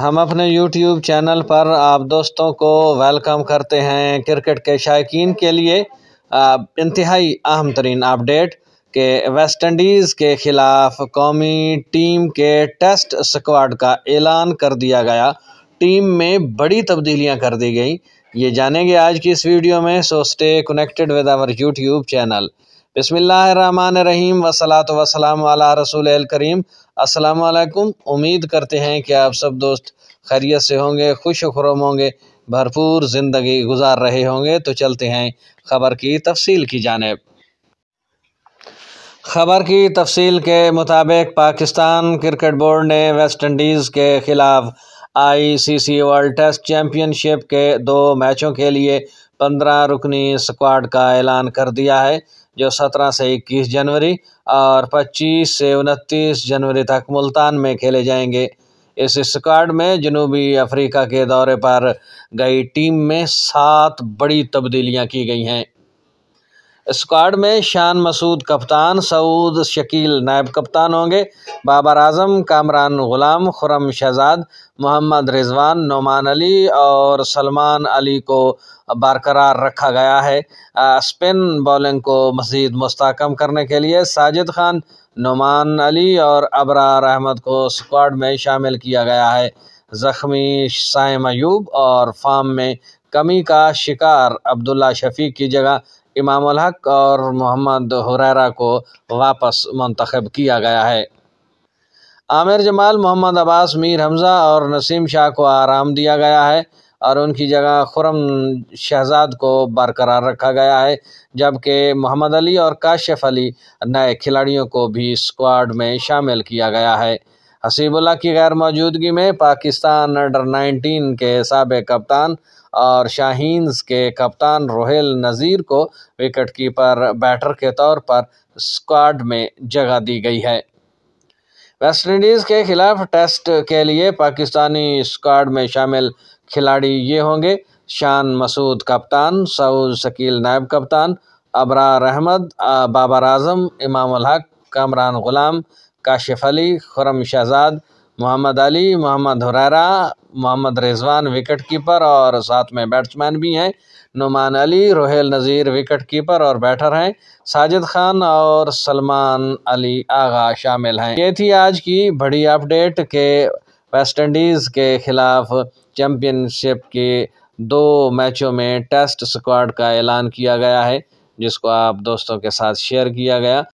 ہم اپنے YouTube channel پر آپ دوستوں کو ویلکم کرتے ہیں کرکٹ کے شائقین کے لیے انتہائی اہم ترین اپڈیٹ کہ ویسٹ انڈیز کے خلاف قومی ٹیم کے ٹیسٹ سکواڈ کا اعلان کر دیا گیا۔ ٹیم میں بڑی تبدیلیاں کر دی گئیں، یہ جانیں گے آج کی اس ویڈیو میں، so stay connected with our YouTube channel. بسم اللہ الرحمن الرحیم والصلاۃ والسلام علی رسول الکریم۔ السلام علیکم، امید کرتے ہیں کہ آپ سب دوست خیریت سے ہوں گے، خوش و خرم ہوں گے، بھرپور زندگی گزار رہے ہوں گے۔ تو چلتے ہیں خبر کی تفصیل کی جانب۔ خبر کی تفصیل کے مطابق پاکستان کرکٹ بورڈ نے ویسٹ انڈیز کے خلاف ICC ورلڈ ٹیسٹ چیمپئن شپ کے 2 میچوں کے لیے 15 رکنی سکواڈ کا اعلان کر دیا ہے، جو 17 سے 21 جنوری اور 25 سے 29 جنوری تک ملتان میں کھیلے جائیں گے۔ اس سکواڈ میں جنوبی افریقہ کے دورے پر گئی ٹیم میں 7 بڑی تبدیلیاں کی گئی ہیں۔ اسکواڈ میں شان مسعود کپتان، سعود شکیل نائب کپتان ہوں گے، بابر اعظم، کامران غلام، خرم شہزاد، محمد رضوان، نعمان علی اور سلمان علی کو برقرار رکھا گیا ہے۔ اسپن بولنگ کو مزید مستحکم کرنے کے لیے ساجد خان، نعمان علی اور ابرار احمد کو اسکواڈ میں شامل کیا گیا ہے۔ زخمی سائم ایوب اور فارم میں کمی کا شکار عبداللہ شفیق کی جگہ امام الحق اور محمد حریرہ کو واپس منتخب کیا گیا ہے۔ عامر جمال، محمد عباس، میر حمزہ اور نسیم شاہ کو آرام دیا گیا ہے اور ان کی جگہ خرم شہزاد کو برقرار رکھا گیا ہے، جبکہ محمد علی اور کاشف علی نئے کھلاڑیوں کو بھی اسکواڈ میں شامل کیا گیا ہے۔ حسیب اللہ کی غیر موجودگی میں پاکستان انڈر-19 کے سابق کپتان اور شاہینز کے کپتان روہیل نذیر کو وکٹ کیپر بیٹر کے طور پر اسکواڈ میں جگہ دی گئی ہے۔ ویسٹ انڈیز کے خلاف ٹیسٹ کے لیے پاکستانی اسکواڈ میں شامل کھلاڑی یہ ہوں گے: شان مسعود کپتان، سعود شکیل نائب کپتان، ابرار احمد، بابر اعظم، امام الحق، کامران غلام، کاشف علی، خرم شہزاد، محمد علی، محمد حریرہ، محمد رضوان وکٹ کیپر اور ساتھ میں بیٹسمین بھی ہیں، نعمان علی، روہیل نذیر وکٹ کیپر اور بیٹر ہیں، ساجد خان اور سلمان علی آغا شامل ہیں۔ یہ تھی آج کی بڑی اپڈیٹ کہ ویسٹ انڈیز کے خلاف چیمپئن شپ کے 2 میچوں میں ٹیسٹ سکواڈ کا اعلان کیا گیا ہے، جس کو آپ دوستوں کے ساتھ شیئر کیا گیا۔